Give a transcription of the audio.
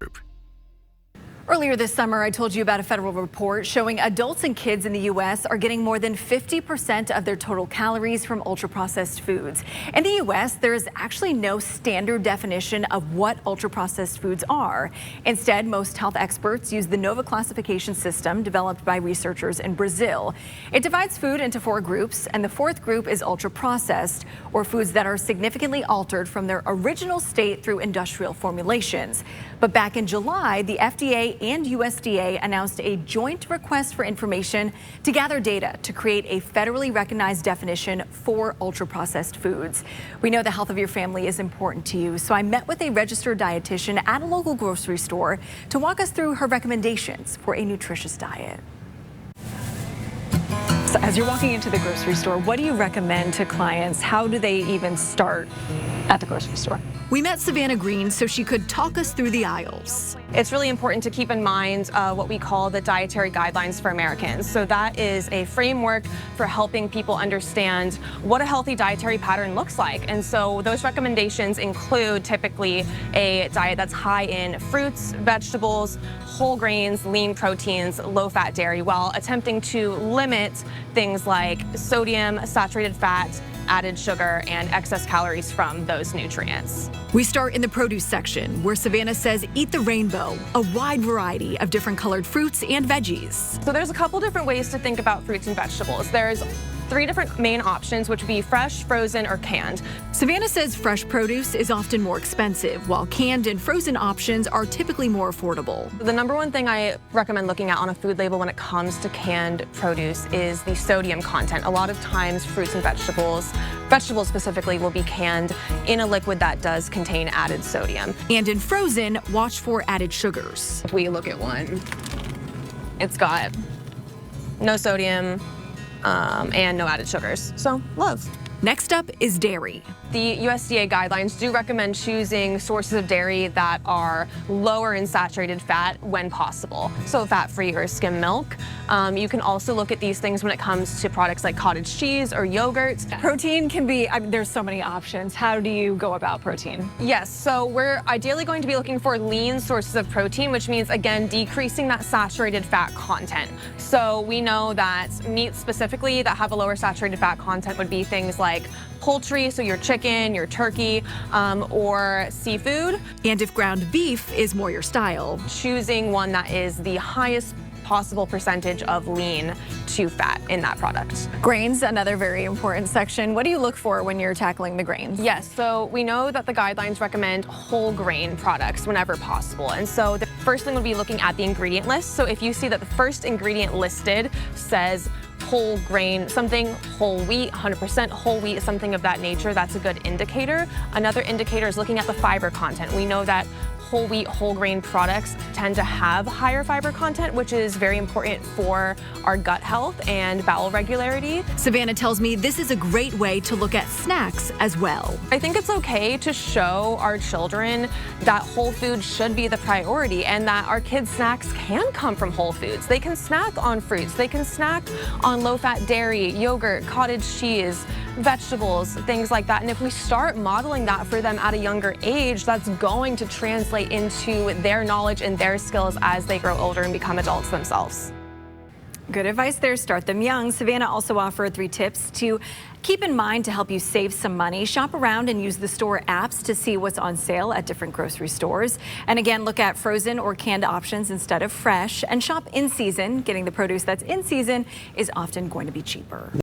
group. Earlier this summer, I told you about a federal report showing adults and kids in the U.S. are getting more than 50% of their total calories from ultra-processed foods. In the U.S., there is actually no standard definition of what ultra-processed foods are. Instead, most health experts use the NOVA classification system developed by researchers in Brazil. It divides food into 4 groups, and the 4th group is ultra-processed, or foods that are significantly altered from their original state through industrial formulations. But back in July, the FDA and USDA announced a joint request for information to gather data to create a federally recognized definition for ultra-processed foods. We know the health of your family is important to you, so I met with a registered dietitian at a local grocery store to walk us through her recommendations for a nutritious diet. So as you're walking into the grocery store, what do you recommend to clients? How do they even start at the grocery store? We met Savannah Green so she could talk us through the aisles. It's really important to keep in mind what we call the dietary guidelines for Americans. So that is a framework for helping people understand what a healthy dietary pattern looks like. And so those recommendations include typically a diet that's high in fruits, vegetables, whole grains, lean proteins, low-fat dairy, while attempting to limit things like sodium, saturated fat, added sugar, and excess calories from those nutrients. We start in the produce section, where Savannah says eat the rainbow, a wide variety of different colored fruits and veggies. So there's a couple different ways to think about fruits and vegetables. There's 3 different main options, which would be fresh, frozen, or canned. Savannah says fresh produce is often more expensive, while canned and frozen options are typically more affordable. The number one thing I recommend looking at on a food label when it comes to canned produce is the sodium content. A lot of times fruits and vegetables specifically, will be canned in a liquid that does contain added sodium. And in frozen, watch for added sugars. If we look at one, it's got no sodium, and no added sugars. So, love. Next up is dairy. The USDA guidelines do recommend choosing sources of dairy that are lower in saturated fat when possible. So fat-free or skim milk. You can also look at these things when it comes to products like cottage cheese or yogurt. Protein can be, there's so many options. How do you go about protein? Yes, so we're ideally going to be looking for lean sources of protein, which means, again, decreasing that saturated fat content. So we know that meats specifically that have a lower saturated fat content would be things like poultry, so your chicken, your turkey, or seafood. And if ground beef is more your style, choosing one that is the highest possible percentage of lean to fat in that product. Grains, another very important section. What do you look for when you're tackling the grains? Yes, so we know that the guidelines recommend whole grain products whenever possible. And so the first thing would be looking at the ingredient list. So if you see that the first ingredient listed says whole grain, something whole wheat, 100% whole wheat, something of that nature, that's a good indicator. Another indicator is looking at the fiber content. We know that whole wheat, whole grain products tend to have higher fiber content, which is very important for our gut health and bowel regularity. Savannah tells me this is a great way to look at snacks as well. I think it's okay to show our children that whole foods should be the priority and that our kids' snacks can come from whole foods. They can snack on fruits, they can snack on low-fat dairy, yogurt, cottage cheese, vegetables, things like that. And if we start modeling that for them at a younger age, that's going to translate into their knowledge and their skills as they grow older and become adults themselves. Good advice there. Start them young. Savannah also offered 3 tips to keep in mind to help you save some money. Shop around and use the store apps to see what's on sale at different grocery stores. And again, look at frozen or canned options instead of fresh, and shop in season. Getting the produce that's in season is often going to be cheaper.